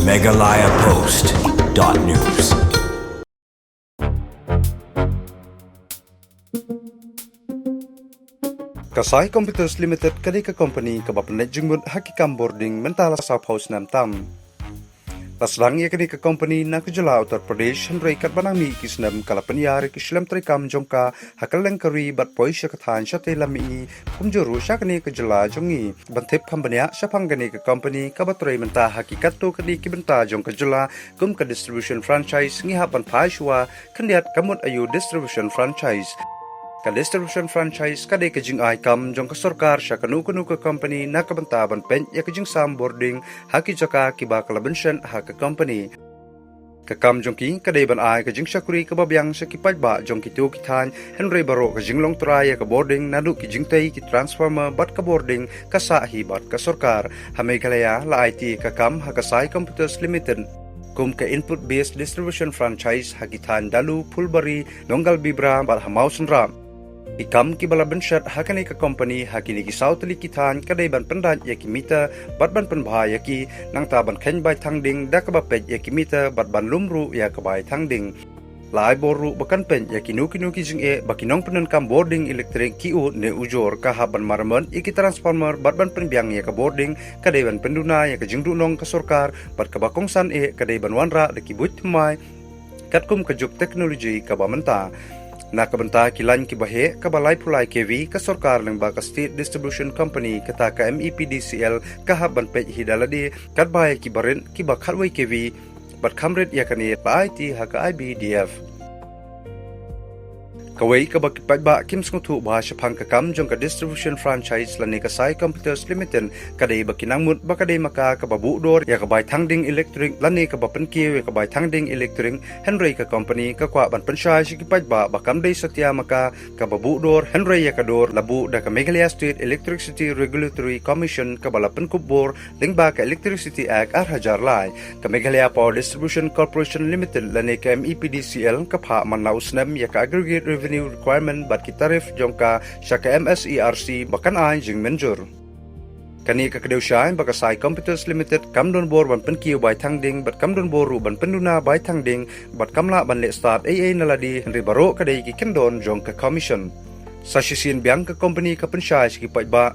Meghalaya Post.news. Kasai Computers Limited kadika company kabapanet jingmut hakikam boarding mentala South House nam tam. Paslang ia kadika company na kujala Uttar Pradesh henry kat banami kisnam kalapanyari kislam trikam jongka hakaleng kari bat poisya kathan syate lami kumjuru syakani kujala jongi bantip pambanya syapangani ke company kabatray menta hakikat tu kadiki benta jong kujala kum ka distribution franchise ngihapan paishwa kandiat kamut ayu distribution franchise. Ka distribution franchise kadai kajing ay kam jong ka sarkar sya kanu ka company na kabantaban pen ya kajing sam boarding haki jaka kiba kalabensyan ha ka company. Ka kam jong ki kadai ban ay kajing syakuri kababyang sa kipajba jong kitu kithan henry baro kajing long turaya ka boarding nadu kijing tay ki transformer bat ka boarding ka sahi bat ka sarkar hamay kalaya la IT ka kam ha Kasai Computers Limited. Kum ka input-based distribution franchise hakitan dalu pulbari nonggal bibra bat hamau senram. Ikam kibala bensyat hakani ka company hakini ki sautali kitan kadai ban pendan ya kimita bat ban penbahaya ki nang taban khen bai thangding da ka bapet ya kimita bat ban lumru ya ka bai thangding. Lai boru bakan pen ya kinu ki jing bakinong penun kam boarding elektrik ki u ne ujor ka haban marmon iki transformer bat ban penbiang ya ka boarding kadai ban penduna ya ka jingdu nong ka sarkar bat ka bakongsan kadai ban wanra de ki buit mai katkum ka juk teknologi ka bamenta. Na kabanta kilan kibahe kabalay pulay KV ka sarkar ng Baka State Distribution Company kata ka MEPDCL kahaban pe hidaladi kadbay kibarin kibakhalway KV bat kamret yakani IT haka IBDF. Kawai kabakipagba kim sngtu bahasa pangkakam jong ka distribution franchise lani Kasai Computers Limited kadai bakinangmut bakadai maka kababudor ya kabay thangding electric lani kabapenkiw ya kabay thangding electric henry ka company kakwa ban pensay sikipagba bakamday satya maka kababudor henry ya kador labu da ka Meghalaya State Electricity Regulatory Commission kabalapan kubor lingba ka Electricity Act arhajar lai ka Meghalaya Power Distribution Corporation Limited lani ka MEPDCL kapha manlausnam ya ka aggregate revenue requirement bat kitarif jongka syaka MSERC bakan ay jing menjur. Kani ka kadewsyain baka Kasai Computers Limited kamdon bor ban penkiw bay thangding bat kamdon boru ban penduna bay thangding bat kamla ban le start AA naladi henry baro kadai ki kendon jongka commission. Sa sisin biang ka company ka pensyay sikipay ba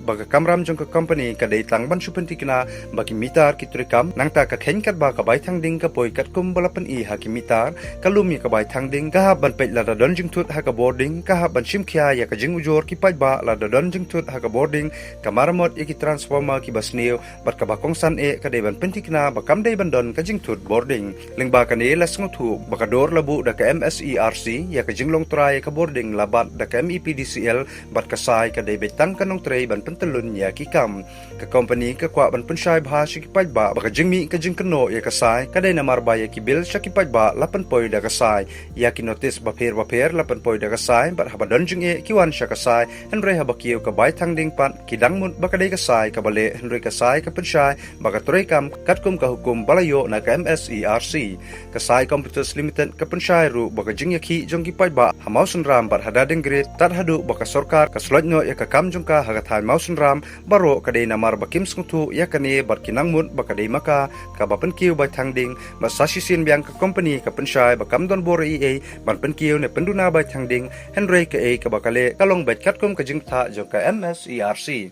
baga kamram jong ka company kadai tlang ban supenti kina baki mitar kitrikam nang ta ka khen kat ba ka bai thangding ka poi kat kum balapan I ha ki mitar kalumi ka bai thangding ka ban pet la da don jing thut ha ka boarding ka ban simkhya ya ka jing ujor ki pai ba la da don jing thut ha ka boarding ka maramot ya ki transformer ki basneo bat ka bakong san kadai ban penti kina bakam dai ban don ka jing thut boarding lingba ka ni las ngotu baka dor labu da ka MSERC ya ka jing long try ka boarding labat da ka MEPDCL bat kasai ka dai betang kanong tray ban telun ya kikam ka company ka kwa ban pensay bahasa kipajba baka jingmi ka jingkano ya kasay kadai na marbaya ki bill sya kipajba lapan poy da kasay ya ki notice baper lapan poy da kasay bat habadon jing kiwan sya kasay henry habakiyo ka bay thangding pan kidangmun baka dai kasay kabale henry kasay ka pensay baka turekam katkum ka hukum balayo na ka MSERC Kasai Computers Limited ka pensay ru baka jing ki jong kipajba hamausun ram bat hadadeng grid tat hadu baka sarkar ka slotno ya ka kam jong ka hagathan ram baro kadai namar bakim sngtu yakani barkinangmut bakadai maka kabapenkiw bay thangding masasisin biang ka company ka pensay bakam don bor EA ban penkiw ne penduna bay thangding henry ka kabakale kalong bet katkum ka jingtha jong ka MSERC.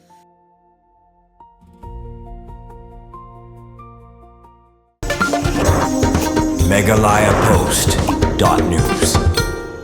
Meghalaya Post.news.